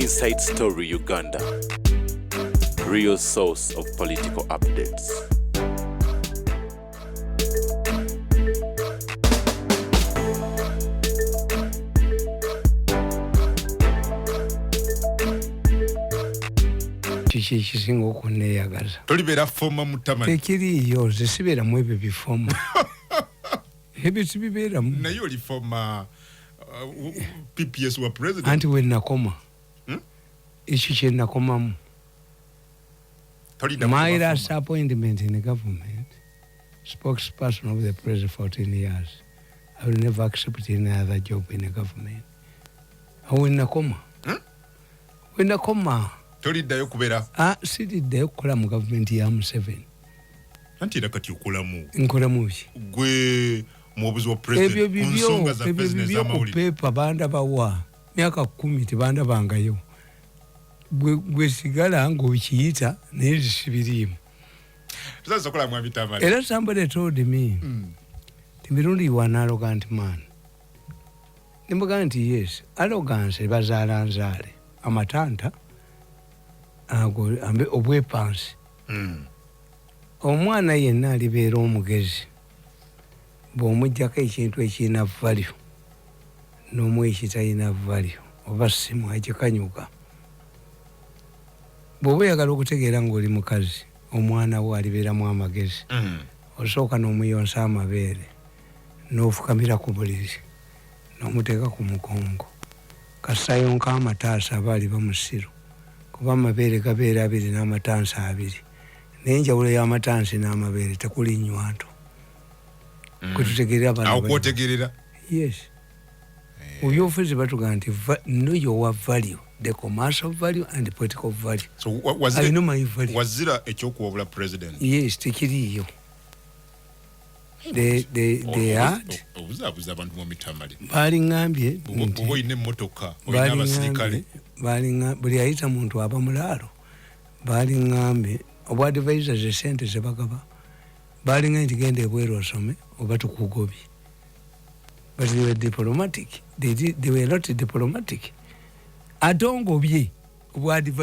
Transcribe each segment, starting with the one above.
Inside Story Uganda, real source of political updates. Kisinga okunneeyagaza tolibeera foma mu Tamale tekiriyo ze sibeeramu ebyo bifoma ebyo sibibeeramu naye oli foma PPS wa president anti we nakoma ekyo kye nakomamu my last appointment in the government, spokesperson of the president for 14 years. I will never accept any other job in the government. When nakoma toliddayo kubeera siriddayo kukola mu gavumenti ya Museveni. Anti era kati okolamu nkolamu ki gwe muobuzi wa president ku nsonga za business z'amawulire pepa banda bawa myaka 10 tebandabangayo gwe sigala ng'okiyita naye zisibirimu tuzasokola mwami Tamale. Era somebody told me Mirundi, you are an arrogant man. Nimbuga nti yes, arrogance bazaala nzaale amatanta obwepansi omwana yenna alibeera omugezi bw'omuggyako ekintu ekirina value n'omuwa ekitalina value oba simu agikanyuka. Bw'oba oyagala okutegeera ng'oli mukazi omwana wo alibeeramu amagezi osooka n'omuyonsa amabeere n'ofukamira ku buliri n'omuteeka ku mugongo kasaayo nk'amataasa aba ali bamusiru kuba amabeere gabeera abiri n'amatansi abiri naye enjawulo y'amatansi n'amabeere tekuli nnywanto kwe tutegeera okwotegerera yes mu byobufuzi batuga nti know your value, the commercial value and the political value. So I know my value. Wazira ekyokuwabula president? Yes, tekiriyo. They had obuzabuza abantu mu Tamale balingambye obo ine motoka oyina abasirikale buli ayita muntu aba mulaalo balingambye obwa advisors esente zebagaba balingambye nti genda ebweru osome oba tukugobye. But they were diplomatic. They were not diplomatic. Adongobye as the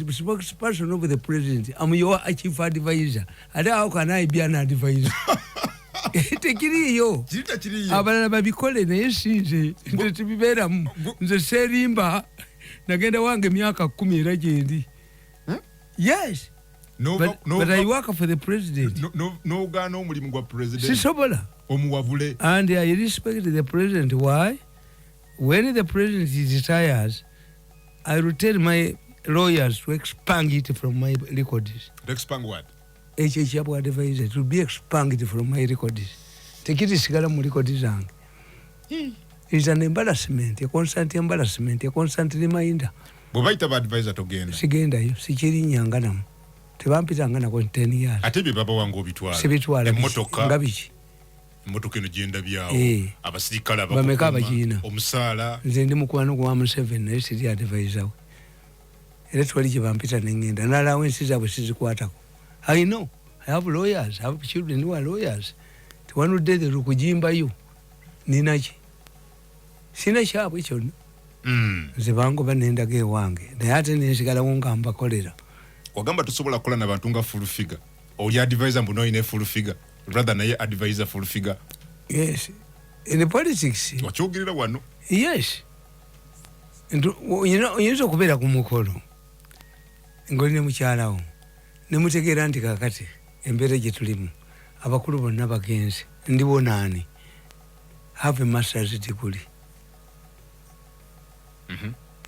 spokesperson of the president, I'm your chief advisor. And how can I be an advisor? Tekiriyo. Abalala babikole naye sinze ntibibeera nze serimba nagenda wange myaka 10 era gyendi. Yes. But I work for the president. No gano omulimu gwa president. Sisobola. Omuwabule. And I respect the president. Why? When the president retires, I will tell my lawyers to expand it from my records. To expand what? HHW advisor to be expanded from my records. Take it sigala mu records zange. It's an embarrassment, a constant embarrassment, a constant reminder. Bobaita ba advisor togenda. Sigenda yo, sikiri nyanganamu. Tebampita ngana kwa 10 years. Ate be baba wangu obitwala. Sibitwala. Emotoka. Ngabiki. Emotoka eno gyenda byawo. Abasirikale bameka abakina. Omusaala. Nze ndi mukwano gwa Museveni naye siri advisor. Era twali gye bampita n'engenda. N'alaawo ensi zaabwe sizikwatako. I know. I have lawyers. I have children who are lawyers. Tewanudde okugimbayo. Ninaki. Sina kyabwe kyonna. Nze bangoba n'endaga ewange. Naye ate nensigalawo nga mbakolera. Wagamba tusobola kukola n'abantu nga full figure. Oli advisor mbu n'olina full figure. Rather naye advisor full figure. Yes. In the politics. Wakyogerera wano. Yes. Oyinza okubeera ku mukolo ng'oli ne mukyalawo ne mutegeera nti kakati embeera gye tulimu abakulu bonna bagenzi ndiwo naani have a master's degree.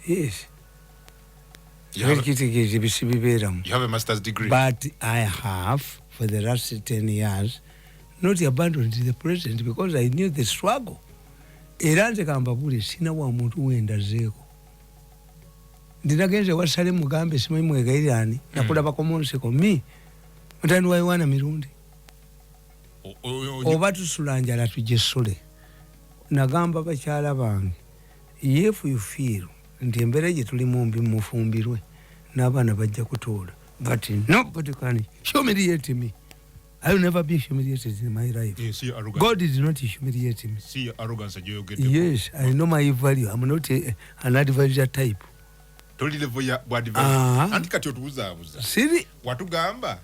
Yes. You have a master's degree. But I have, for the last 10 years, not abandoned the president because I knew the struggle. Era nze kambabule sina wa muntu wenda zeeko. Ndinagenze wasale mugambe simanyi mwegayirani nakulaba komonseko mi mutani wayiwana Mirundi. Oba tusulanjala tujesole. Nagamba bakyala bange if you feel nti embeera gye tulimu mbi mufumbirwe n'abaana bajja kutuula but nobody can humiliate me. I will never be humiliated in my life. Yes, you're arrogant. God did not humiliate me. See your arrogance and you get Yes, I know my value. I'm not an advisor type. Toli level ya advisor. Anti kati otuuza. Siri. Watugamba.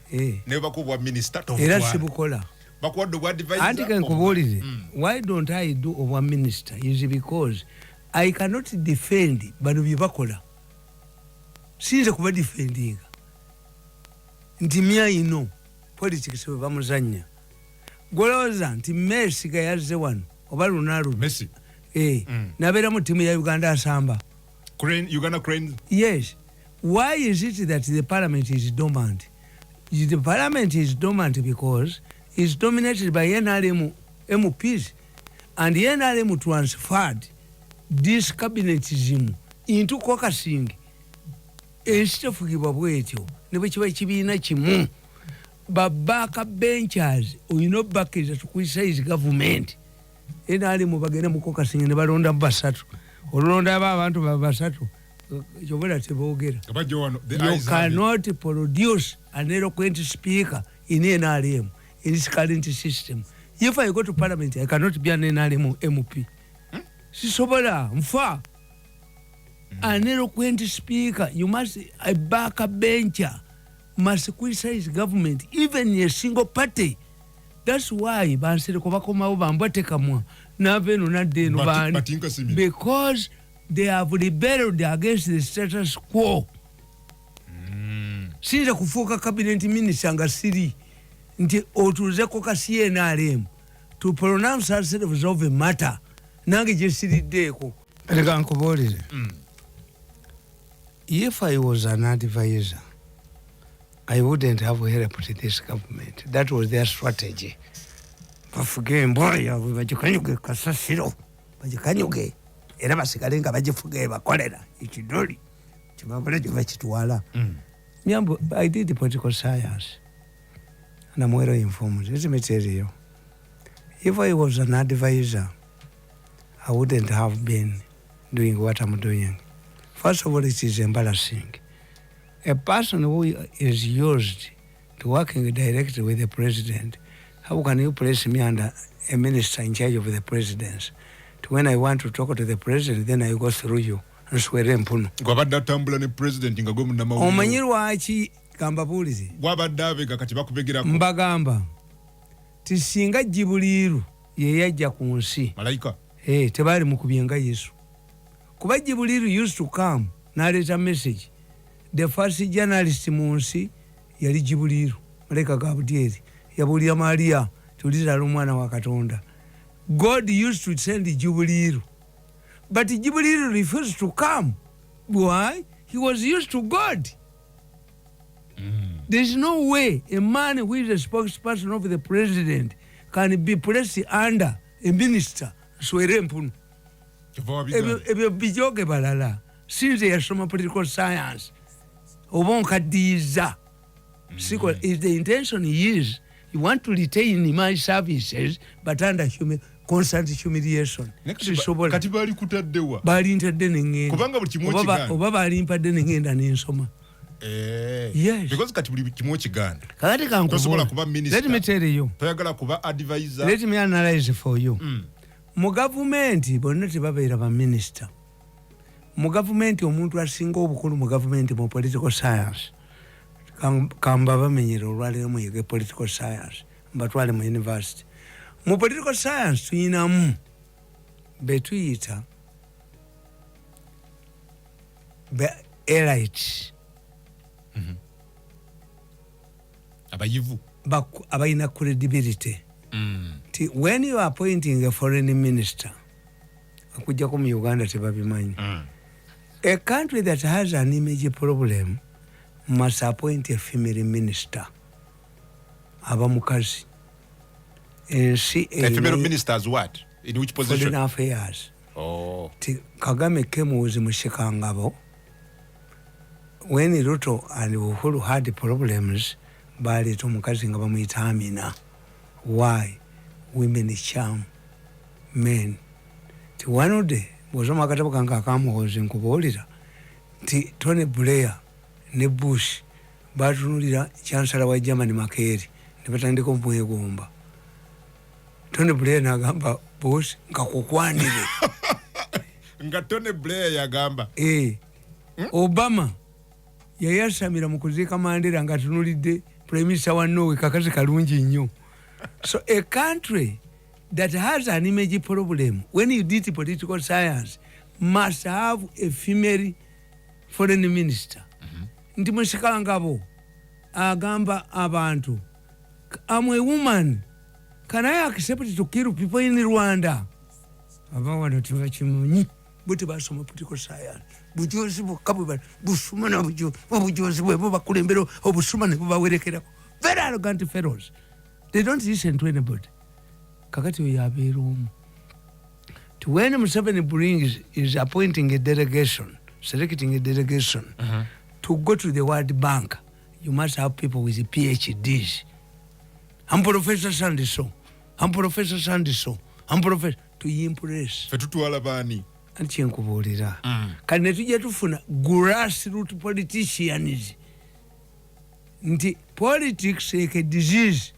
Never ko minister to. Era sibukola. Bakwado advisor. Anti kan kubolire. Why don't I do of one minister? Is because I cannot defend bano bibakola. Sinze kuba defending. Ntimia ino politics bamuzanya. Goloza nti Messi ga yaze wano oba Ronaldo. Messi. Nabera mu timu ya Uganda asamba. Uganda Crane. Yes. Why is it that the parliament is dormant? The parliament is dormant because it's dominated by NRM MPs, and the NRM transferred this cabinetism into caucusing. Esitafugibwa bwetyo ne bwe kiba kibiina kimu babaka benchers oyino bakkiriza tukuisize government NRM bagenda mu caucusing ne balonda basatu olonda abantu basatu kyobera teboogera. You cannot produce an eloquent speaker in NRM in this current system. If I go to parliament, I cannot be an NRM MP. Sisobola mfa. An eloquent speaker, you must a backbencher must criticize government, even a single party. That's why bansere kubakoma obambate kamwa navenu na denu bani, because they have rebelled against the status quo. Sinza kufuka cabinet minister nga siri nti otuze ko kasiye NRM to pronounce ourselves of a matter nange je siri deko eleka nkubolire. If I was an advisor, I wouldn't have helped this government. That was their strategy. Bafuge mboya bajikanyuge kasasiro bajikanyuge era basikalenga bajifuge bakolera ikidoli kibabale jiva kitwala. Nyambo, I did political science and I'm well informed. It's material. If I was an advisor, I wouldn't have been doing what I'm doing. First of all, it is embarrassing. A person who is used to working directly with the president, how can you place me under a minister in charge of the presidency? When I want to talk to the president, then I go through you and swear mpuno. Gwabadda tambula ne president nga gomu na mawu. Omanyirwa aki gamba bulizi. Gwabadda abega kati bakubegirako. Mbagamba. Tisinga Jibuliru ye yajja ku nsi. Malaika. Tebali mukubyenga Yesu. Kuba Jibuliru used to come n'aleeta message. The first journalist mu nsi yali Jibuliru. Malaika Gabrieli yabulira Maria tuliza lumwana wa Katonda. God used to send Jibuliru. But Jibuliru refused to come. Why? He was used to God. There's no way a man who is a spokesperson of the president can be placed under a minister. Swere mpunu. Ebyo bijoge balala. Since yasoma political science. Obonka diza. If the intention is you want to retain my services but under constant humiliation. Kati bali kutaddewa. Bali ntadde nengenda. Kubanga buli kimu kiganda. Oba bali mpadde nengenda n'ensoma. Yes. Because kati buli kimu kiganda. Kakati kankubo. Tosobola kuba minister. Let me tell you. Toyagala kuba advisor. Let me analyze for you. Mu government bonna tebabeera ba minister. Mu government omuntu asinga obukulu mu government mu political science. Kamba bamenyera olwaleero muyige political science. Mbatwale mu university. Mu political science tuyinamu betuyita elites. Abayivu. Abayina credibility. When you are appointing a foreign minister, akujja mu Uganda tebabimanyi. A country that has an image problem must appoint a female minister. Aba mukazi. A female minister as what? In which position? Foreign affairs. Oh. Kagame came with Mushikangabo. When Ruto and Uhuru had problems, bali to mukazi nga bamuyita Amina. Why? Women charm men. Ti one day, bw'osoma akatabo kange akamuhozi nkubuulira nti Tony Blair ne Bush batunulira chancellor wa Germany Makeri ne batandika omwegomba. Tony Blair n'agamba boss nga kukwanire. Nga Tony Blair yagamba. Obama yayasamira mu kuziika Mandela nga tunulidde Prime Minister wa Norway kakazi kalungi nnyo. So a country that has an image problem, when you did political science, must have a female foreign minister. Nti Mushikangabo agamba abantu, I'm a woman. Can I accept to kill people in Rwanda? Abawana tibachimunyi. Buti basoma political science. Bujozi bukabu busuma na bujozi bwe bakulembero obusuma ne bawerekera. Very arrogant fellows. They don't listen to anybody. Kakati oyabeerumu. To when Museveni brings is appointing a delegation, selecting a delegation to go to the World Bank, you must have people with PhDs. I'm Professor Sandiso. I'm Professor Sandiso. I'm Professor to impress. Fetutuwala bani. Anti nkubuulira. Kane tujja tufuna grassroots politicians. Nti politics like a disease.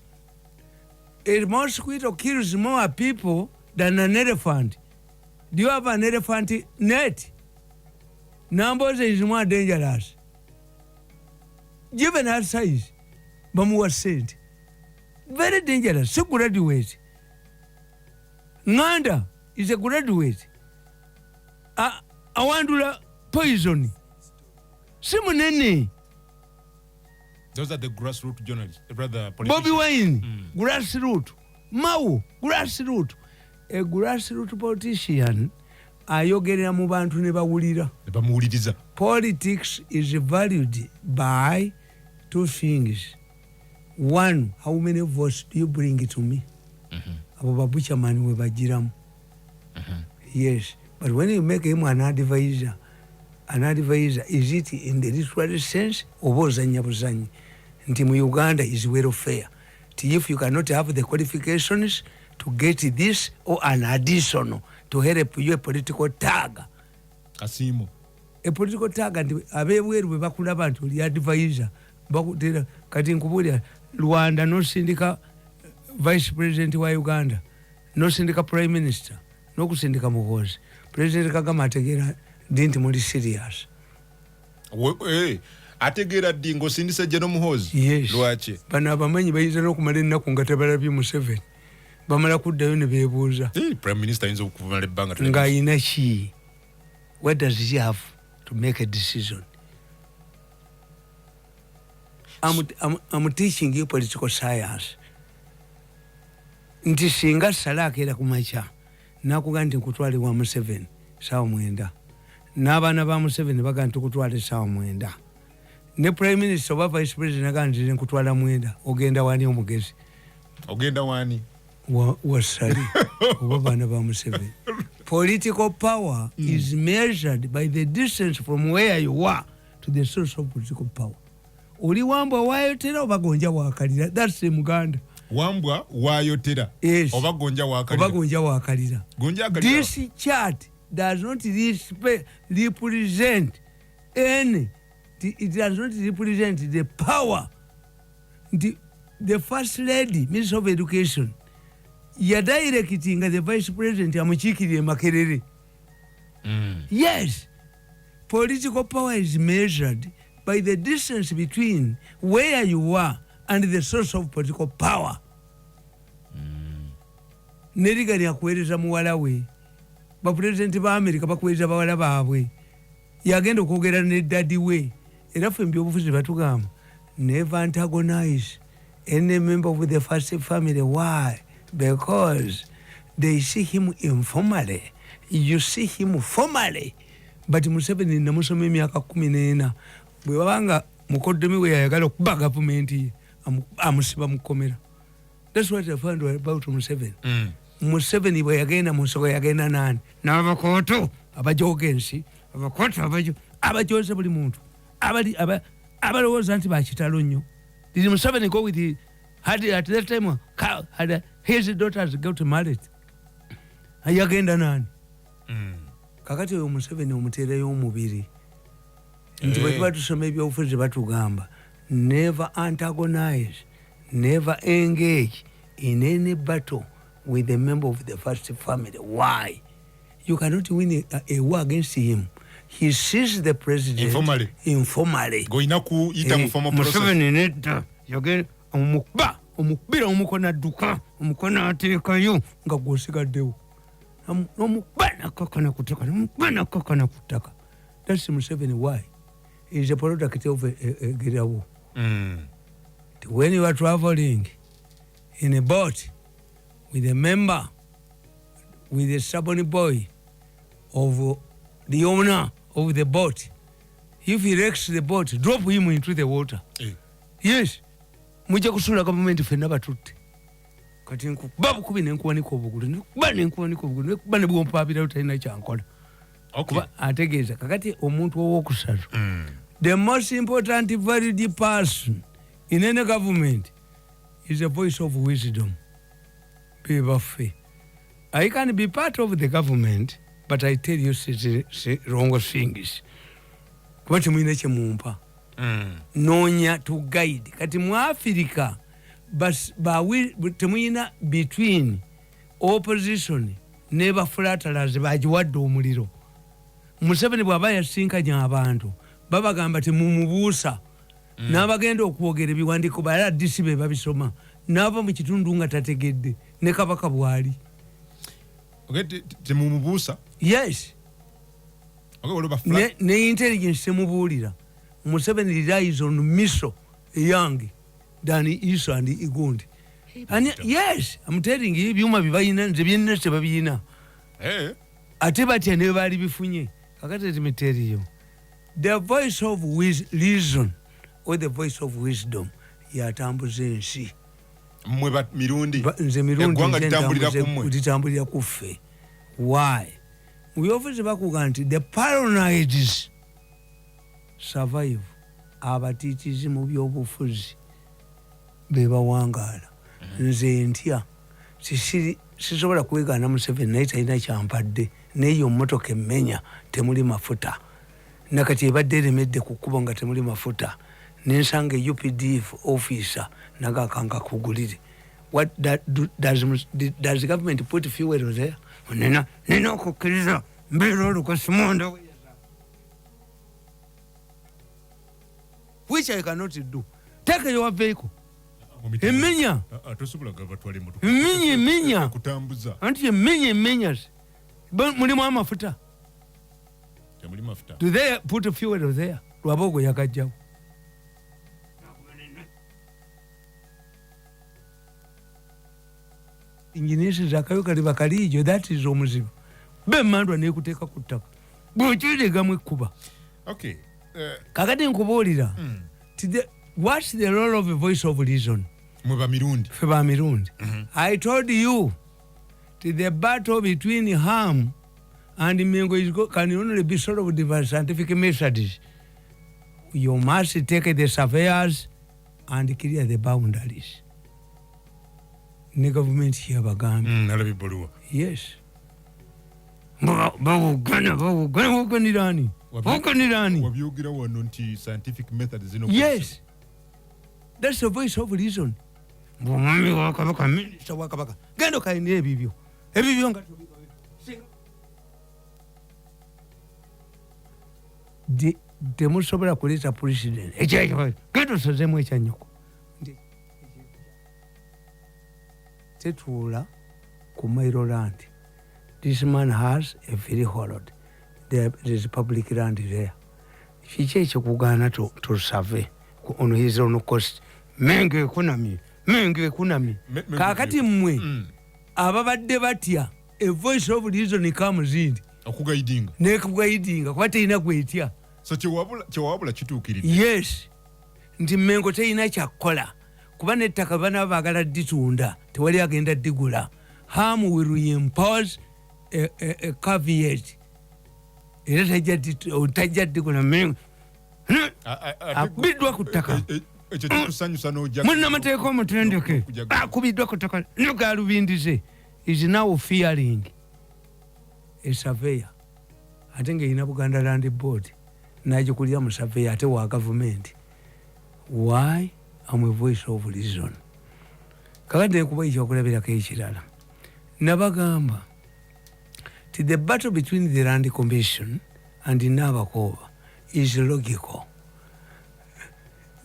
A mosquito kills more people than an elephant. Do you have an elephant net? Numbers is more dangerous. Given her size, Bamu was said. Very dangerous. So graduate. Nganda is a graduate. Awandula poison. Simonene. Those are the grassroots journalists, brother. Bobby Wine, grassroots. Mao, grassroots. A grassroots politician, ayogerera mu bantu ne bawulira. Politics is valued by two things. One, how many votes do you bring to me? Abo babucha mani we bajiramu. Yes, but when you make him an advisor, is it in the literal sense or bozanya buzanyi? Nti mu Uganda is welfare. If you cannot have the qualifications to get this or an additional to help you a political tag. Kasimo. A political tag and abebweru bwe bakulaba nti oli advisor. Bakutera kati nkubulira Rwanda no sindika vice president wa Uganda, no sindika prime minister, no kusindika muhozi. President Kagame ategera dinti muli serious. Ategera dingo sindisa jeno muhozi. Yes. Lwache. Bana abamanyi bayinza n'okumala ennaku nga tebalabye Museveni. Bamala kuddayo ne beebuuza. Prime minister ayinza okuvala ebbanga nga ayina ki? What does he have to make a decision? I'm teaching you political science. Nti singa salaka era kumacha. Nakuga nti nkutwale wa Museveni sawa mwenda. N'abaana ba Museveni baga nti kutwale sawa mwenda. Ne prime minister wa vice president aga nti nkutwala mwenda. Ogenda wani omugezi? Ogenda wani? Wasali. Oba baana ba Museveni. Political power is measured by the distance from where you are to the source of political power. Oli wambwa wayotera oba gonja wakalira. That's the Muganda. Wambwa wayotera. Yes. Oba gonja wakalira. Oba gonja wakalira. Gonja wakalira. This chart does not represent any. It does not represent the power. The first lady, Minister of Education, ya directing the vice president amuchikiri Makerere. Yes. Political power is measured by the distance between where you are and the source of political power. Nerigani akuwereza muwala we. Ba president ba America bakuwereza bawala baabwe. Yagenda okwogera ne daddy we. Era ffe mbyobufuzi batugamba never antagonize any member of the first family. Why? Because they see him informally. You see him formally. But Museveni namusoma emyaka 14. Bwe babanga mukoddemi we yayagala okuba gavumenti amusiba mukomera. That's what I found about Museveni. Museveni bwe yagenda mu nsoko yagenda nani? N'abakooto abajogensi, abakooto abajoze buli muntu. Abalowooza nti bakitalo nnyo. Did Museveni go with at that time had his daughters go to married? Ayagenda nani? Kakati oyo Museveni omuteerayo omubiri. Nti bwe tuba tusoma ebyobufuzi batugamba never antagonize, never engage in any battle with a member of the first family. Why? You cannot win a war against him. He sees the president informally. Goina kuyita mu formal process. Museveni nedda yagenda omukubira omukona adduka omukona ateekayo nga gwosigaddewo n'omukuba nakakana ku ttaka n'omukuba nakakana ku ttaka. That's Museveni. Why? He's a product of a Girawo. When you are traveling in a boat with a member, with a stubborn boy of the owner of the boat, if he wrecks the boat, drop him into the water. Yes. Mujja kusula government fenna batutte. Kati nkuba bukubi nenkuwanika obugulu nekuba nenkuwanika obugulu nekuba ne bwompaabira talina kyankola. Kuba ategeeza kakati omuntu ow'okusatu. The most important valued person in any government is a voice of wisdom. I can be part of the government, but I tell you wrong things. Kuba temulina kye mumpa. Noonya to guide. Kati mu Africa temulina between opposition ne baflatterers bagiwadde omuliro. Museveni bw'aba yasinkanya abantu babagamba temumubuusa n'abagenda okwogera ebiwandiiko bala disi be babisoma n'ava mu kitundu nga tategedde ne kabaka bwali. Temumubuusa? Yes. Ne intelligence temubuulira. Museveni relies on miso young than Iso and Igundi. And yes, I'm telling you, ebyuma bibayina nze byonna tebabiyina. Ate batya ne baali bifunye. Kakati let me tell you, the voice of reason or the voice of wisdom yatambuza ensi. Mmwe ba Mirundi. Nze Mirundi litambulira kuffe. Why? We often bakuga nti the paranoids survive. Abatiitizi mu byobufuzi be bawangaala. Nze ntya sisobola kwegaana Museveni naye talina kyampadde neeyo mmotoka emmenya temuli mafuta nakati ebadde eremedde ku kkubo nga temuli mafuta nensanga UPDF officer nagakanga kugulire. What does the government put fuel there? Nina okukkiriza mbeera olukasimonda which I cannot do. Take your vehicle. Emenya. Emenya. Anti emenya. Mulimu amafuta. Do they put a fuel there? Lwabogo yakajjawo. Engineers zakayoka libakalijo, that is omuzibu. Bemandwa nekuteeka ku ttaka. Bw'okireegamu ekkuba. Okay. Kakati nkubuulira. What's the role of a voice of reason? Mwe ba Mirundi. Ffe ba Mirundi. I told you the battle between Ham and Mengo can only be solved by scientific methods. You must take the surveyors and clear the boundaries. Ne government here bagambye. Nalabi boluwa. Yes. Bawoganirani. Wabyogera wano nti scientific methods zino. Yes. That's the voice of reason. Mwami wa kabaka minister wa kabaka. Gendo kaine ebibyo. Ebibyo nga temusobola kuleeta president. Gendo sozemu ekyanyoko. Tetuula ku Maryland. This man has a very hollow. There is public land there. Kiki ekyo kugaana to survey on his own cost. Mengo economy. Kakati mmwe ababadde batya a voice of reason comes in. Okugaidinga. Nekugaidinga kuba terina gwetya. So kyewabula kituukiridde. Yes. Nti Mengo terina kyakukola. Kuba n'ettaka bana baagala ditunda tewali agenda digula. Ham will impose a caveat. Era tajja digula Mengo. Akubiddwa ku ttaka. Ekyo kikusanyusa n'ojja. Munnamateeka omutendeke. Akubiddwa ku ttaka n'ogalubindize. Is now fearing a surveyor. Ate ng'erina Buganda Land Board. N'agikulira mu surveyor ate wa government. Why? I'm a voice of reason. kakati nkuba ekyokulabirako ekirala nabagamba ti the battle between the Land Commission and Nabakova is logical.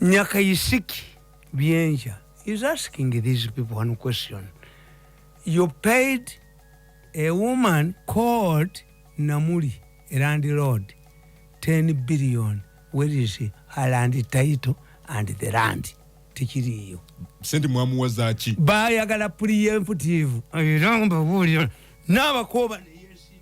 Nyakayisiki Bienja is asking these people one question. You paid a woman called Namuli, a land lord, 10 billion. Where is she? Her land title and the land. Tikiriyo. Senti mwamuwaza ki? Bayagala preemptive. Ayiramba buli. Nabakoba ne yesi.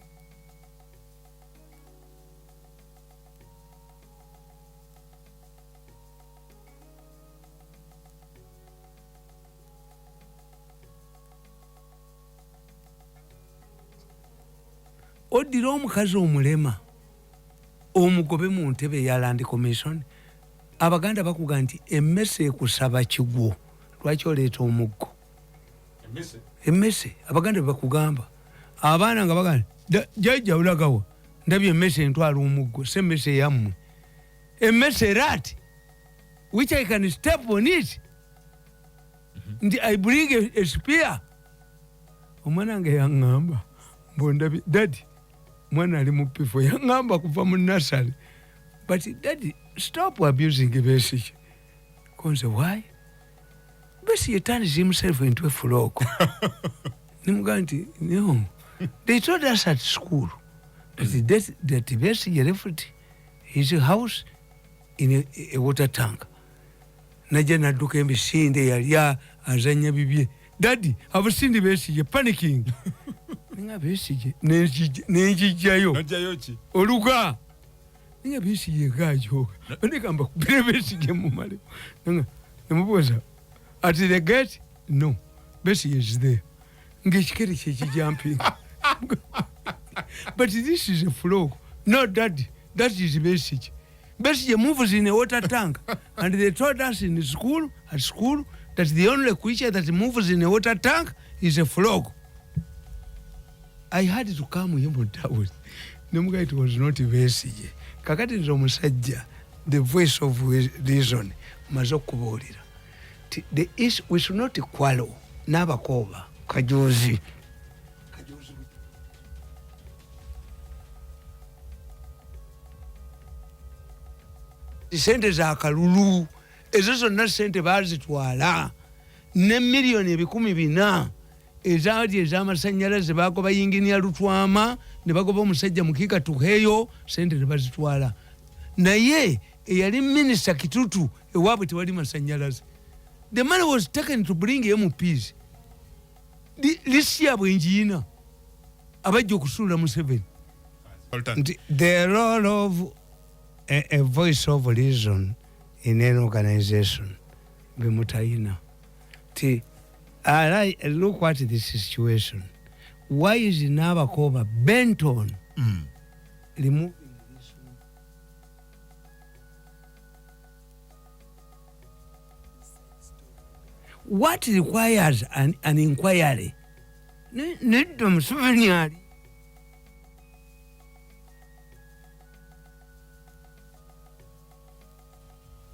Odira omukazi omulema omugobe mu ntebe ya Land Commission. Abaganda bakuga nti emmese ekusaba kigwo lwaki oleeta omuggo emmese abaganda bakugamba abaana nga baganda jajja ulagawa ndabye emmese entwala omuggo se emmese yammwe emmese rat which I can step on it ndi I bring a spear omwana nga yaŋŋamba mbondabye daddy mwana ali mu pifo yaŋŋamba kuva mu nursery but daddy stop abusing Besigye. Konse, why? Besigye turns himself into a frog. Nimuganti, no. They told us at school that Besigye left his house in a water tank. Naja naduka emisinde yali azanya bibye. Daddy, I've seen the Besigye panicking. Ninga Besigye nenjijayo. Najayo ki? Oluka. Ninga Besigye gajo. Ndikamba kubira Besigye mu mali. Namubuuza at the gate, no, Besigye is there. Ngekikere jumping. But this is a frog. No, daddy, that is Besigye. Besigye moves in a water tank. And they told us at school, that the only creature that moves in a water tank is a frog. I had to come here with Namuga, it was not Besigye. Kakati nzo musajja, the voice of reason, mazokubolira. The issue, we should not quarrel. Nabakova, kajozi. Sente za kalulu, ezo zonna sente bazitwala. Ne millioni 14 ezaadi ez'amasanyalaze bagoba yinginia Lutwama ne bagoba omusajja Mukiika Tuheyo sente ne bazitwala. Naye eyali minisita Kitutu ewaabwe tewali masanyalaze. The money was taken to bring MPs. Lisi yabwe njiina abajja okusula Museveni. The role of a voice of reason in an organization bemutayina. Look at this situation. Why is Nabakova bent on removing this one? What requires an inquiry? Need them souvenir.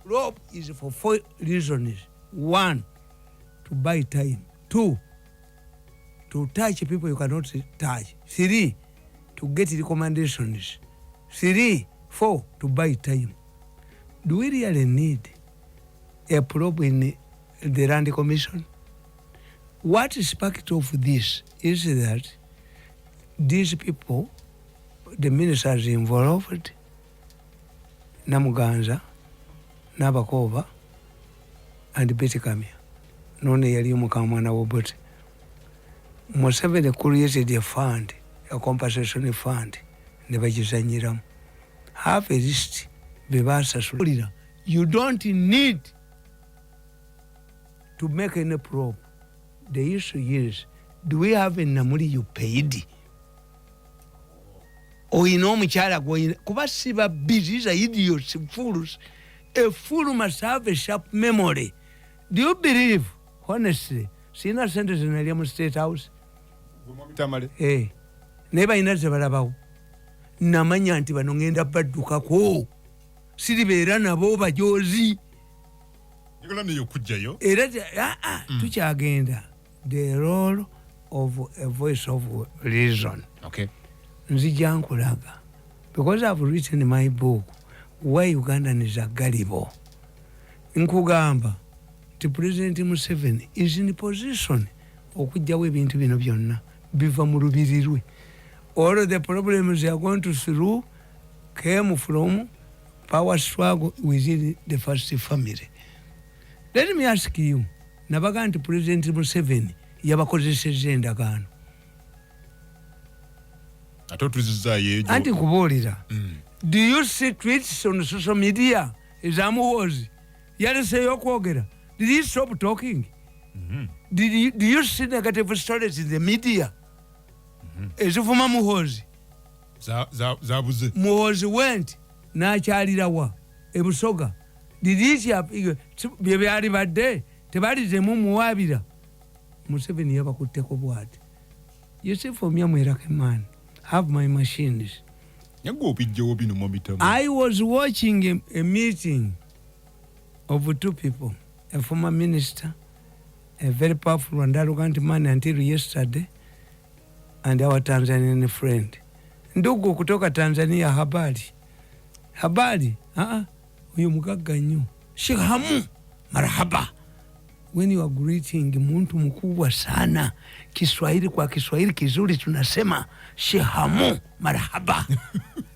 Rope is for 4 reasons. 1, to buy time. 2, to touch people you cannot touch. 3, to get recommendations. 4, to buy time. Do we really need a probe in the Land Commission? What is sparked of this is that these people, the ministers involved, Namuganza, Nabakova, and Betty Kamia, none yali mukamwana wobote. Museveni created a fund, a compensation fund, nebagizanyiramu. Have a list, bebasasula. You don't need to make any probe. The issue is, do we have a Namuli you paid? Or you know muchala going kuba siba busy is idiots, fools. A fool must have a sharp memory. Do you believe, honestly, sina sentence in Aliamu State House? Tamale. Neba inaze balabawo. Namanya nti bano ngenda baddukako. Siribeera nabo bajozi. era tukyagenda the role of a voice of reason. Okay. Nzija nkulaga because I've written in my book why Ugandans are gullible. Nkugamba the President Museveni is in a position okujjawo ebintu bino byonna biva mu lubirirwe. All the problems they are going to through came from power struggle within the first family. Let me ask you, nabaga nti President Museveni yabakozesezza endagaano. Anti nkubuulira. Do you see tweets on social media? Ezamuwozi yaleseyo okwogera. Did he stop talking? Do you see negative stories in the media? Ezivuma Muhozi. Zabuze. Muhozi went n'akyalirawa ebusoga. Did he byali badde tebalizemu muwabira. Museveni yabakutteko bwati. You see, for me, I'm a man. Have my machines. I was watching a meeting of two people, a former minister, a very powerful and arrogant man until yesterday, and our Tanzanian friend. Ndugu kutoka Tanzania, habari, huyu mgaga nyu, shikamoo, marhaba. When you are greeting muntu mkubwa sana, Kiswahili kwa Kiswahili kizuri tunasema shikamoo, marhaba.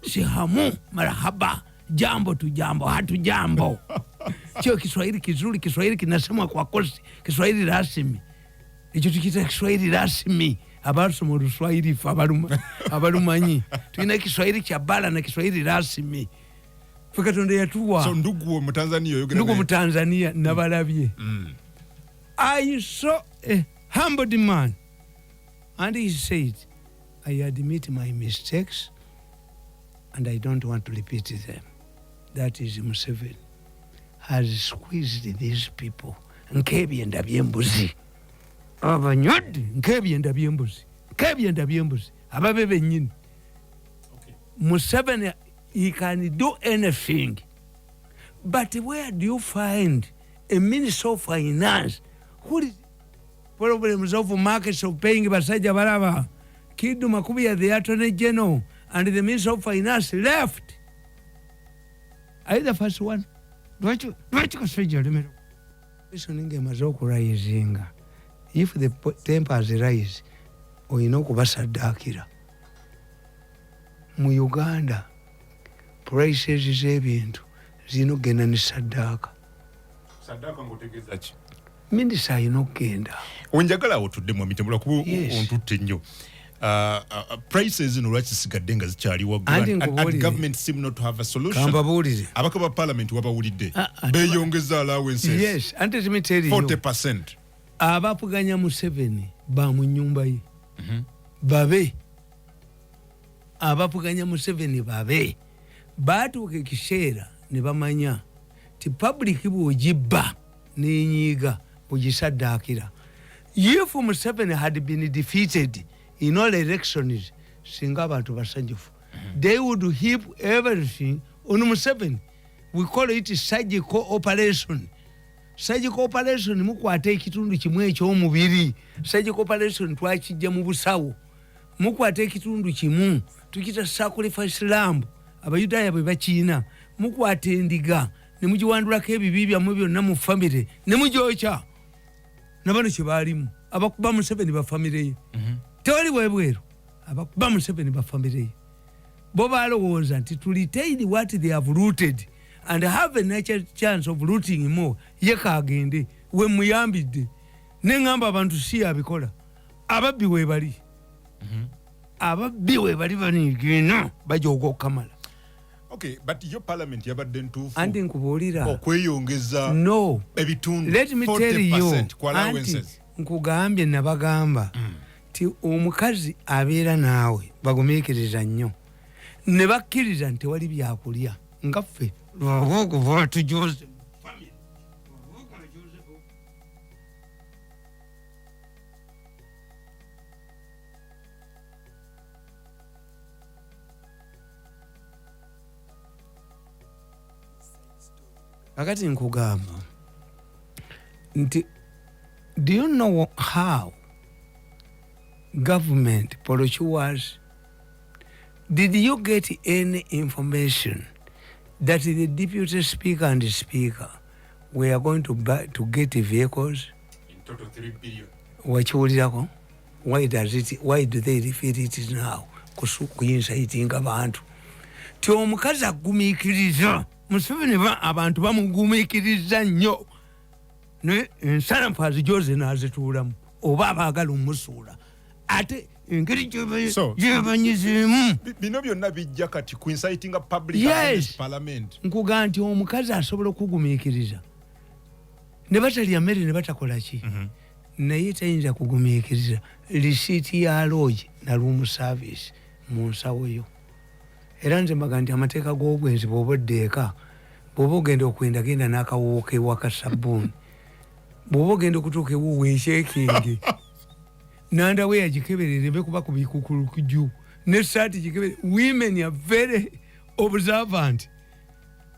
Shikamoo, marhaba. Jambo tu jambo, hatu jambo. Sio Kiswahili kizuri, Kiswahili kinasema kwa kosi, Kiswahili rasmi. Hicho tukita Kiswahili rasmi. Abaruso mu Kiswahili fa abarumanyi. Tuina Kiswahili cha bala na Kiswahili rasmi. Fikatonde yatuwa. So ndugu mu Tanzania yogera. Ndugu mu Tanzania nabalabye. I saw a humble man, and he said, I admit my mistakes and I don't want to repeat them. That is Museveni has squeezed these people. Nkebyenda byembuzi. Abanyodi nkebyenda byembuzi. Nkebyenda byembuzi. Ababebe nyini. Museveni, he can do anything. But where do you find a Minister of Finance who is problems of markets of paying Basajja Baraba, Kidu Makubia, the Attorney General, and the Minister of Finance left? Are you the first one? If the tempers rise, or you know, Kubasadakira, mu Uganda, prices is ebintu, zino gena ni sadaka. Sadaka ngotegeza ki? Minister inogenda. Onjagala otudde mu mitambula kuba ontutte nnyo. Prices no lwaki sigadde nga zikyali waggulu and government seem not to have a solution. Kambabuulire. Abaka ba parliament wabawulidde. Beyongeza allowances. Yes, and let me tell you. 40%. Abapuganya Museveni ba mu nyumba ye. Babe. Abapuganya Museveni babe. Batuuka ekiseera ne bamanya ti public bw'ogibba n'enyiiga ogisaddaakira. If Museveni had been defeated in all elections, singa abantu basanjufu, they would heap everything on Museveni. We call it surgical operation. Surgical operation mukwata ekitundu kimu eky'omubiri. Surgical operation twakijja mu busawo. Mukwata ekitundu kimu tukita sacrifice lamb. Abayudaaya bwe bakiina. Mukwata endiga ne mugiwandulako ebibi byammwe byonna mu famire ne mugyokya. Nabano kye baalimu. Abakuba Museveni ba famire ye. Tewali bwebweru. Abakuba Museveni ba famire ye. Bo balowooza nti to retain what they have rooted and have a natural chance of rooting more. Ye kaagende we muyambidde. Ne ngamba abantu si abikola. Ababbi we bali. Ababbi we bali banigina bajogo kamala. Okay, but your parliament yabadde ntuufu. Andi nkubuulira. Okweyongeza. No. Ebitundu. Let me tell you. Anti nkugambye nabagamba. Ti omukazi abeera naawe bagumiikiriza nnyo. Ne bakkiriza nti wali byakulya. Ngaffe. Lwakuva tujoze. Akati nkugamba Do you know how government policy was? Did you get any information that the deputy speaker and the speaker were going to get vehicles? In total 3 billion. Why do they refer it now? Kuinciting abantu. Ti omukazi agumikiriza. Museveni abantu bamugumikiriza nnyo. Ne ensalafu azijoze n'azituulamu. Oba abaagala omusuula. Ate engeri gyebanyizimu. Bino byonna bijja kati coinciting a public against parliament. Nkuga nti omukazi asobola okugumiikiriza. Ne batalya mmere ne batakola ki? Naye tayinza kugumiikiriza lisiiti ya loogi na room service mu nsawo yo. Era nze mbaga nti amateeka g'obwenzi bw'oba oddeeka bw'oba ogenda okwenda genda n'akawuwo k'ewaka sabbuuni bw'oba ogenda okutuuka ewuwo ekyekingi nandawe yagikeberere be kuba ku bikukulukuju n'essaati gikebere. Women are very observant.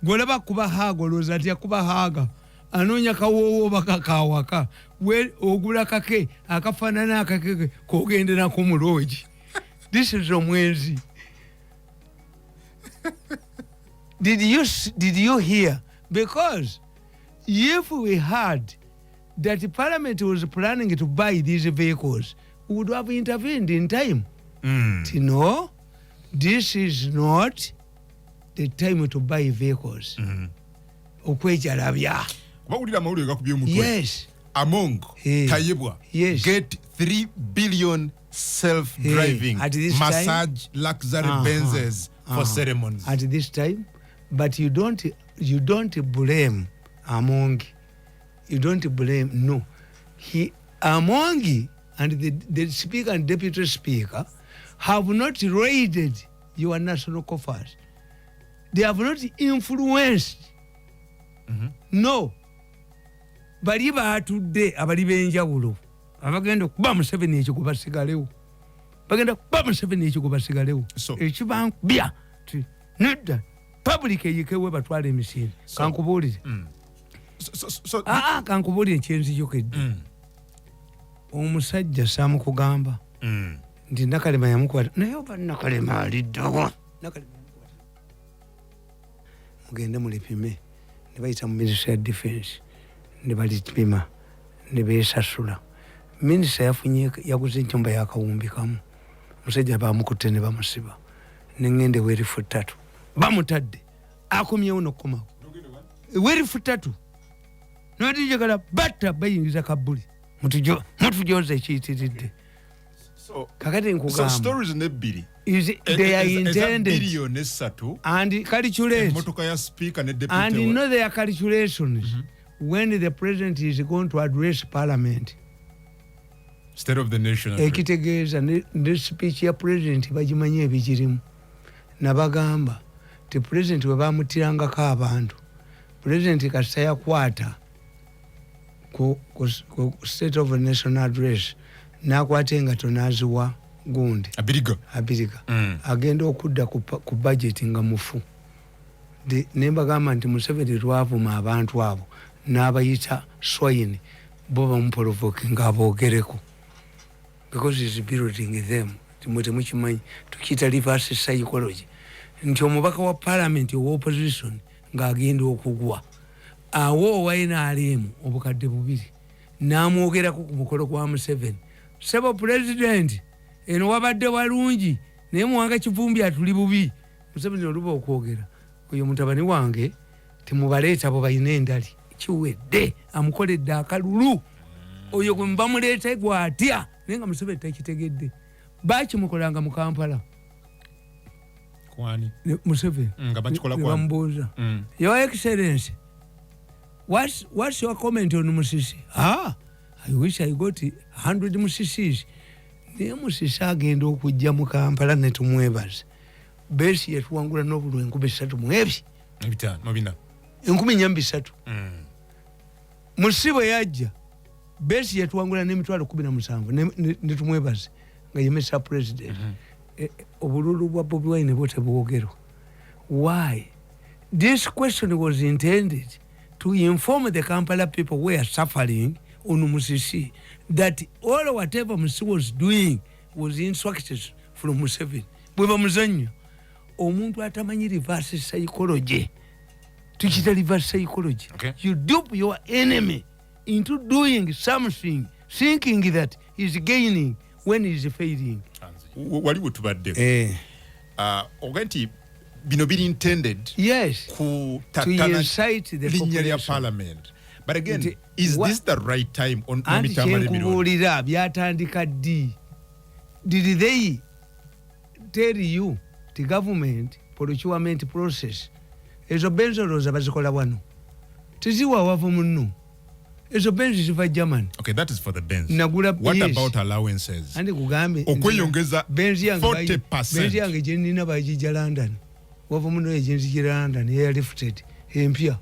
Gw'olaba kuba haaga olowooza ati akuba haaga anoonya kawoowo bakakawaka we ogula kake akafaanana akake kogenderako mu loogi. This is omwenzi. Did you hear? Because if we heard that Parliament was planning to buy these vehicles, we would have intervened in time. No, this is not the time to buy vehicles. Okwejalabya. Yes. Among Tayebwa get 3 billion self-driving massage luxury Benzes for ceremonies. At this time, but you don't blame Among. You don't blame, no. Among and the speaker and deputy speaker have not raided your national coffers. They have not influenced. No. Bali baatudde abali b'enjawulo abagenda okuba Museveni ekyo kubasigalewo bagenda kuba Museveni ekyo kubasigalewo ekibankubya nedda public eyikewe batwala emisinde kankubuulire kankubuulire ekyenzijokedde omusajja saamukugamba nti Nakalema yamukwata naye oba Nakalema aliddawa mugende mulipime ne bayita mu Ministry of Defence ne balipima ne beesasula. Minisita yaguze ennyumba y'akawumbi kamu musajja bamukutte ne bamusiba n'engende w'erifu 3 bamutadde akomyewo n'okkomawo w'erifu 3 n'atinjagala batta bayingiza kabbuli mutujoza ekiyitiridde. Kakati nkugamba stories n'ebbiri they are intended billion esatu and calculate emotoka ya speaker ne deputy and you know their calculations when the president is going to address parliament. State of the nation ekitegeeza ne speech ya president bagimanye ebigirimu nabagamba ti president we bamutirangako abantu president kasita yakwata ku state of the national address nakwata engato naziwa gundi abiriga agenda okudda ku budget nga mufu nembagamba nti Museveni lwavuma abantu abo n'abayita swine bo bamuprovokinga aboogereko because he's building them. Mukimanyi tukiyita reverse psychology nti omubaka wa parliament owa opposition ng'agenda okugwa awo owainaalemu obukadde 2 n'amwogerako ku mukolo gwa Museveni. Sebo president eno wabadde walungi naye muwanga kivumbi atuli bubi. Museveni oluba okwogera oyo mutabani wange temubaleeta bo balina endali kiwedde amukoledde akalulu oyo gwe bamuleeta gwatya naye nga Museveni takitegedde. Bakimukolanga mu Kampala kwani Museveni nga bakikola kwani bamubuuza your excellency what's your comment on Musisi? I wish I got 100 Musisis. Naye Musisi agenda okujja mu Kampala ne tumwebaza besi yetuwangula n'obululu 3 mu ebyo 5 3 Musibo yajja besi yetuwangula n'emitwalo 17 ne tumwebaza nga yemesa president. Obululu bwa Bobi Wine bote bwogerwa. Why? This question was intended to inform the Kampala people were suffering on Musisi that all whatever Musisi was doing was instructions from Museveni. Bweba muzanyo omuntu atamanyi reverse psychology. Tukita reverse psychology. Okay. You dupe your enemy into doing something thinking that he's gaining when he's failing. Wali wetubadde. Ogenti bino been intended to incite the population. Parliament. But again, is this the right time on Tamale Did they tell you the government procurement process? Ezo benzo roza bazikola wano. Tiziwa wavu munno. Ezo benzo ziva German. Okay, that is for the Benz. What about allowances? Andi kugambe. Okweyongeza 40%. Benzi yange jenina bajija London. Wavu munno ejenzi London airlifted. Empya.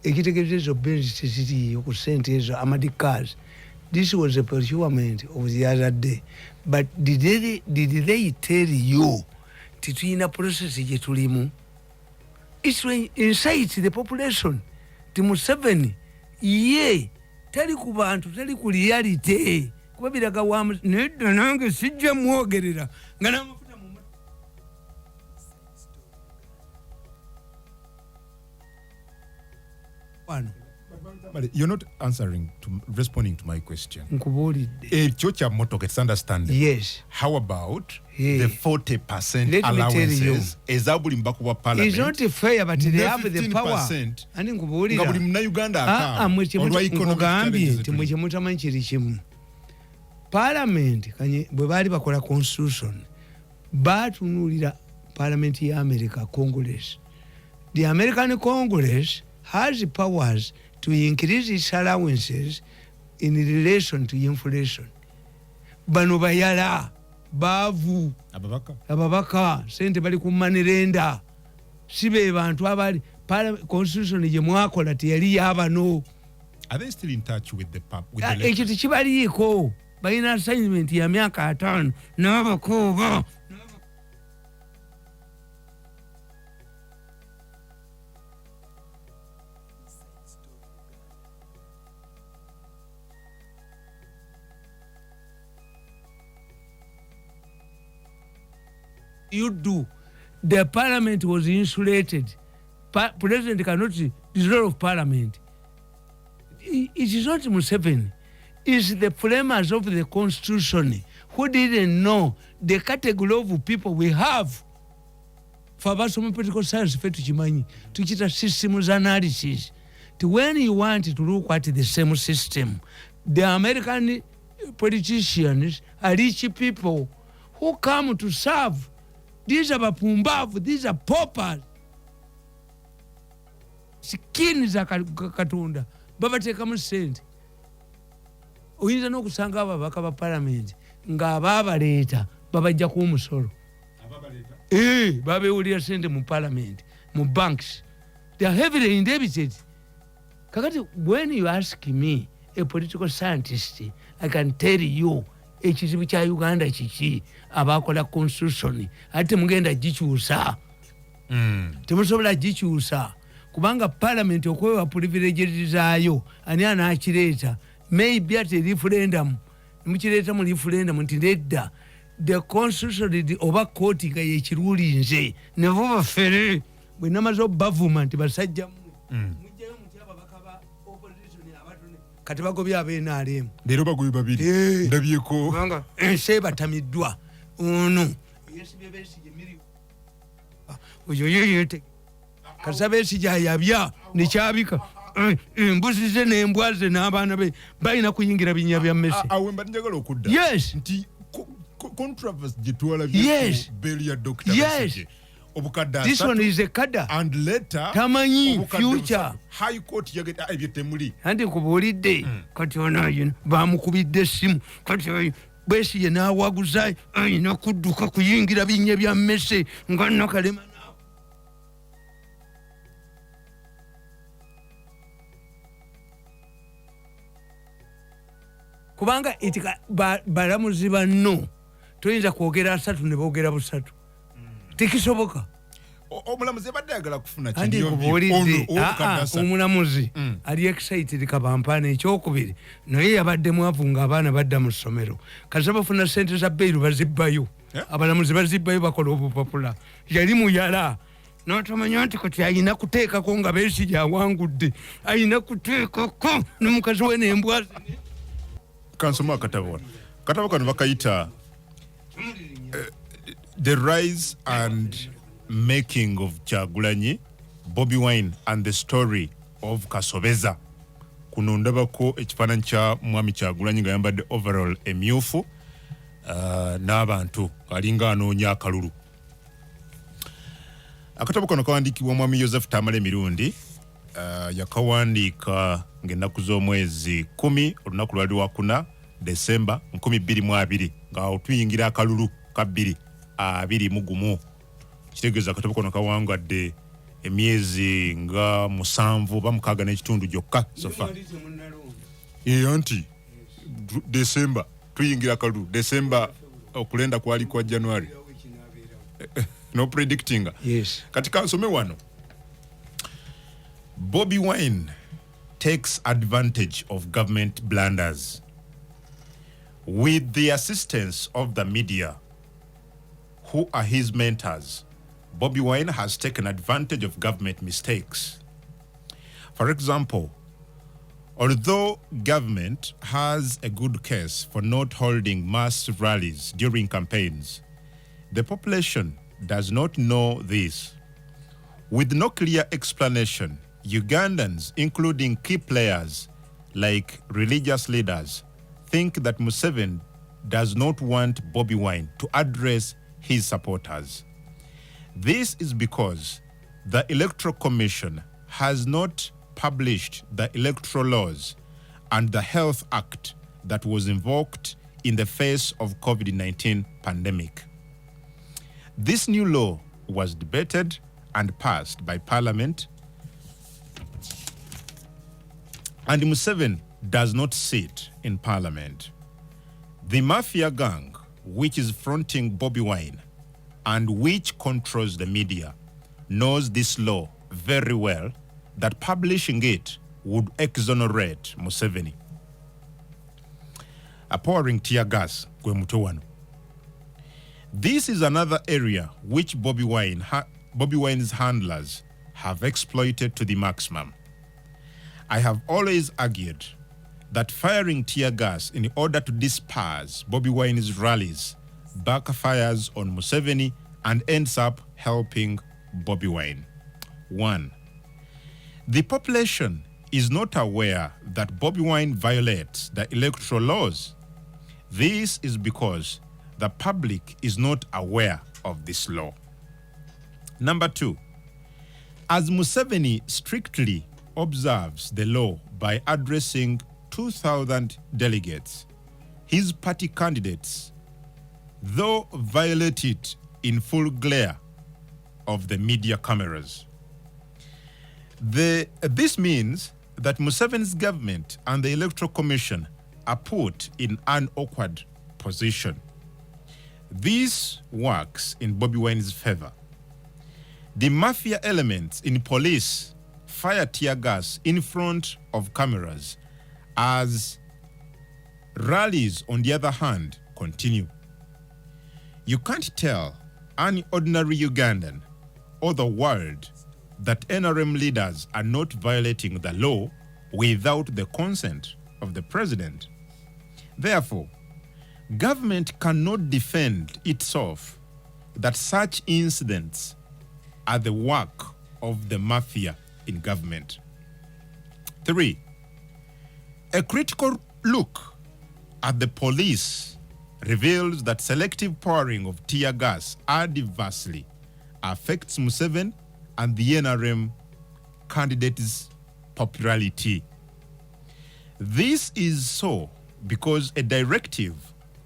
Ekitegerezo benzi sisiti ku sente ezo amadi cars. This was a procurement of the other day. But did they tell you tituina process jetulimu? It's to incite the population. Ti Museveni ye tali ku bantu tali ku reality kubabiraga wa nedda nange sijja mwogerera ngana amafuta mu one. But you're not responding to my question. Chocha motoka, it's understandable. Yes. How about the 40% allowances? It's not fair, but they have the power. Parliament, bwe bali bakola constitution, batunulira Parliament ya America, Congress. The American Congress has powers to increase its allowances in relation to inflation. Bano bayala, bavu, ababaka, sente bali kumanirenda. Sibe bantu abali, constitution je mwakola tiyali yabano. Are they still in touch with the ekiti kibaliko. Bayina assignment ya myaka 5 n'abakoba. You do. The parliament was insulated. President cannot dissolve parliament. It is not Museveni. It's the framers of the constitution who didn't know the category of people we have. For us, political science, to systems analysis. When you want to look at the same system, the American politicians are rich people who come to serve. These are bapumbavu, these are paupers. Sikini za katunda. Baba teka musente. Oyinza n'okusanga ababaka ba parliament nga ababaleta babajja ku musolo. Ababaleta? Babewulira sente mu parliament, mu banks. They are heavily indebted. Kakati, when you ask me, a political scientist, I can tell you, ekizibu kya Uganda kiki abakola constitution ate mugenda gikyusa. Temusobola gikyusa kubanga parliament okwewa privileges zaayo ani anakireeta maybe at a referendum mukireta mu referendum nti nedda the constitution oba court nga yekirulinze ne bo bafere bwe namazo bavuma nti basajja mujjayo muti ababaka ba opposition abatone kati bagobya abenaalemu leero bagobye babiri ndabyeko kubanga ense batamiddwa ono yesibye besije miri oyo yete kasabesi jayabya ne kyabika embuzi ze n'embwa ze n'abaana be balina kuyingira binnya bya Messi. Awemba njagala okudda. Yes. Nti controversy gitwala bya Belia Dr. Yes. Obukadda. This one is a kada. And later tamanyi future. High court yageta ebyetemuli. Andi kubulidde kati ona yino bamukubidde essimu kati bwesi ye n'awaguza ayina kudduka kuyingira binnya bya Messi nga nakalema. Kubanga itika balamuzi banno toyinza kwogera asatu ne boogera busatu. Tekisoboka. omulamuzi yabadde ayagala kufuna andi kubuulidde omulamuzi ali excited kabampaana ekyokubiri naye yabadde mwavu ng'abaana badda mu ssomero kati bafuna ssente za beiru bazibbayo abalamuzi bazibbayo bakola obupapula yali muyala n'otomanya nti kati ayina kuteekako nga Besigye awangudde ayina kuteekako n'omukazi we n'embwa zine kansoma akatabo kano bakayita the rise and making of Kyagulanyi, Bobi Wine and the story of Kasobeza. Kuno ndabako ekifaananyi kya mwami Kyagulanyi nga yambadde overall emyufu n'abantu alinga anoonya akalulu. Akatabo kano kawandiikibwa mwami Joseph Tamale Mirundi yakawandiika ng'ennaku z'omwezi 10 olunaku lwali wakuna Desemba 2020 nga otuyingira akalulu ka 2021. Kitegeeza akatabo kano kawangadde emyezi nga 7 oba 6 n'ekitundu gyokka sofa. Anti Desemba tuyingira akalulu Desemba okulenda kwali kwa January. No predicting. Yes. Katika nsome wano. Bobi Wine takes advantage of government blunders. With the assistance of the media, who are his mentors, Bobi Wine has taken advantage of government mistakes. For example, although government has a good case for not holding mass rallies during campaigns, the population does not know this. With no clear explanation, Ugandans, including key players like religious leaders, think that Museveni does not want Bobi Wine to address his supporters. This is because the Electoral Commission has not published the electoral laws and the Health Act that was invoked in the face of COVID-19 pandemic. This new law was debated and passed by Parliament, and Museveni does not sit in Parliament. The mafia gang, which is fronting Bobi Wine and which controls the media, knows this law very well, that publishing it would exonerate Museveni. A pouring tear gas, kwe mutwe wano. This is another area which Bobi Wine's handlers have exploited to the maximum. I have always argued that firing tear gas in order to disperse Bobi Wine's rallies backfires on Museveni and ends up helping Bobi Wine. 1. The population is not aware that Bobi Wine violates the electoral laws. This is because the public is not aware of this law. Number 2, as Museveni strictly observes the law by addressing 2,000 delegates, his party candidates, though violate it in full glare of the media cameras. This means that Museveni's government and the Electoral Commission are put in an awkward position. This works in Bobi Wine's favor. The mafia elements in police fire tear gas in front of cameras as rallies, on the other hand, continue. You can't tell an ordinary Ugandan or the world that NRM leaders are not violating the law without the consent of the president. Therefore, government cannot defend itself that such incidents are the work of the mafia in government. 3. A critical look at the police reveals that selective pouring of tear gas adversely affects Museveni and the NRM candidates' popularity. This is so because a directive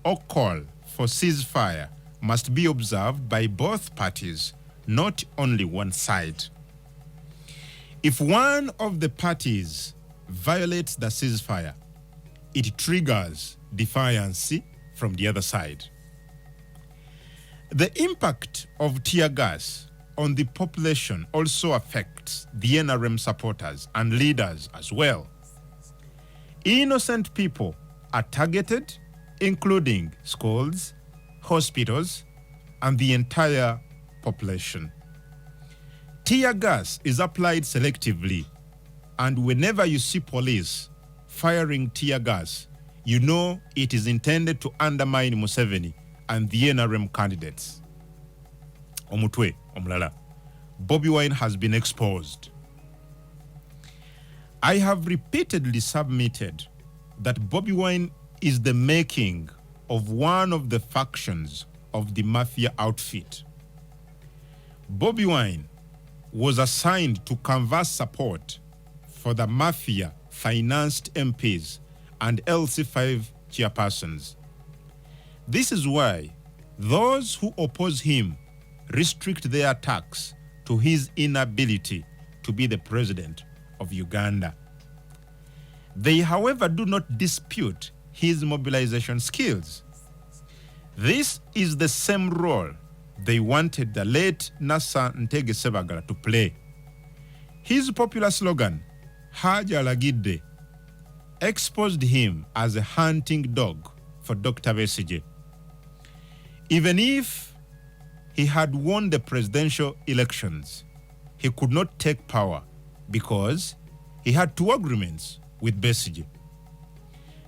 or call for ceasefire must be observed by both parties, not only one side. If one of the parties violates the ceasefire, it triggers defiance from the other side. The impact of tear gas on the population also affects the NRM supporters and leaders as well. Innocent people are targeted, including schools, hospitals, and the entire population. Tear gas is applied selectively, and whenever you see police firing tear gas, you know it is intended to undermine Museveni and the NRM candidates. Omutwe, omulala. Bobi Wine has been exposed. I have repeatedly submitted that Bobi Wine is the making of one of the factions of the mafia outfit. Bobi Wine was assigned to canvass support for the mafia-financed MPs and LC5 chairpersons. This is why those who oppose him restrict their attacks to his inability to be the president of Uganda. They, however, do not dispute his mobilization skills. This is the same role they wanted the late Nasa Ntege Sebagala to play. His popular slogan, Haja Lagidde, exposed him as a hunting dog for Dr. Besigye. Even if he had won the presidential elections, he could not take power because he had two agreements with Besigye.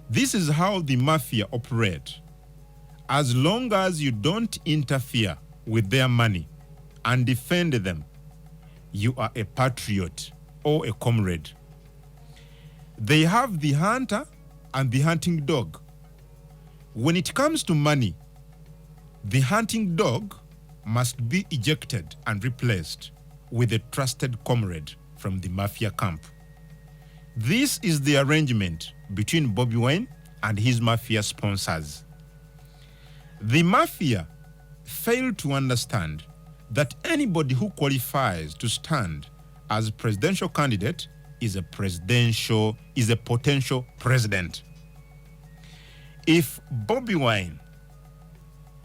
This is how the mafia operate. As long as you don't interfere with their money and defend them, you are a patriot or a comrade. They have the hunter and the hunting dog. When it comes to money, the hunting dog must be ejected and replaced with a trusted comrade from the mafia camp. This is the arrangement between Bobi Wine and his mafia sponsors. The mafia failed to understand that anybody who qualifies to stand as a presidential candidate is a potential president. If Bobi Wine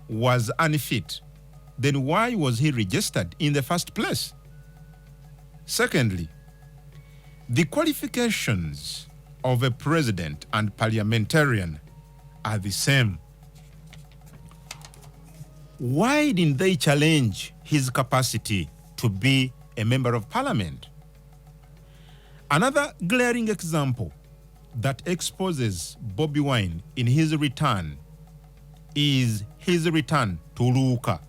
was unfit, then why was he registered in the first place? Secondly, the qualifications of a president and parliamentarian are the same. Why didn't they challenge his capacity to be a member of parliament? Another glaring example that exposes Bobi Wine in his return is his return to Olukalala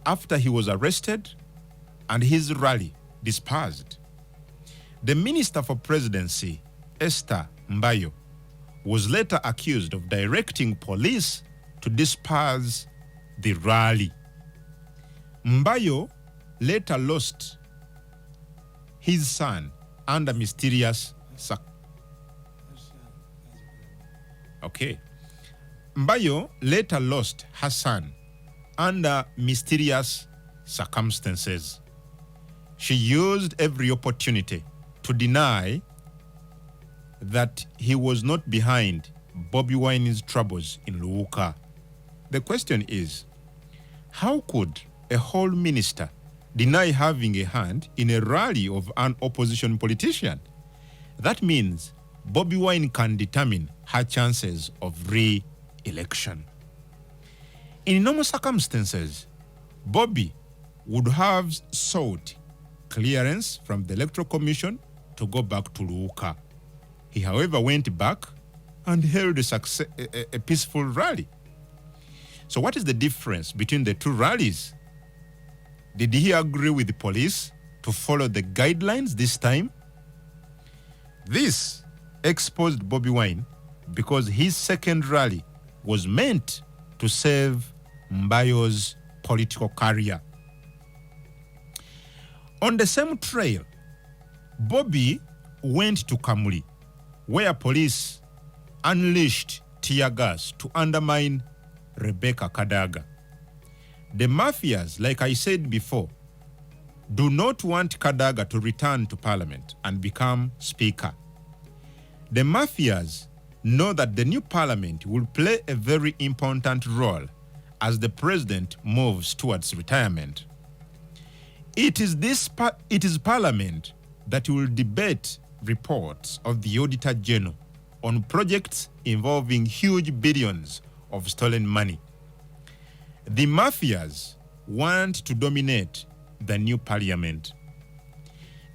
after he was arrested and his rally dispersed. The Minister for Presidency, Esther Mbayo, was later accused of directing police to disperse the rally. Mbayo later lost his son under mysterious Mbayo later lost her son under mysterious circumstances. She used every opportunity to deny that he was not behind Bobi Wine's troubles in Olukalala. The question is, how could a whole minister deny having a hand in a rally of an opposition politician? That means Bobi Wine can determine her chances of re-election. In normal circumstances, Bobi would have sought clearance from the Electoral Commission to go back to Olukalala. He, however, went back and held a peaceful rally. So what is the difference between the two rallies? Did he agree with the police to follow the guidelines this time? This exposed Bobi Wine because his second rally was meant to save Mbayo's political career. On the same trail, Bobi went to Kamuli, where police unleashed tear gas to undermine Rebecca Kadaga. The mafias, like I said before, do not want Kadaga to return to parliament and become speaker. The mafias know that the new parliament will play a very important role as the president moves towards retirement. It is Parliament that will debate reports of the Auditor General on projects involving huge billions of stolen money. The mafias want to dominate the new parliament.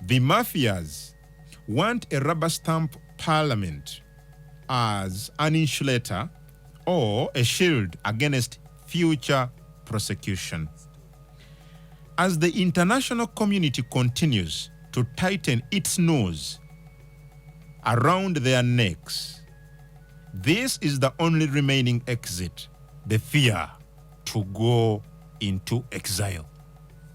The mafias want a rubber stamp parliament as an insulator or a shield against future prosecution. As the international community continues to tighten its noose around their necks, this is the only remaining exit: the fear to go into exile.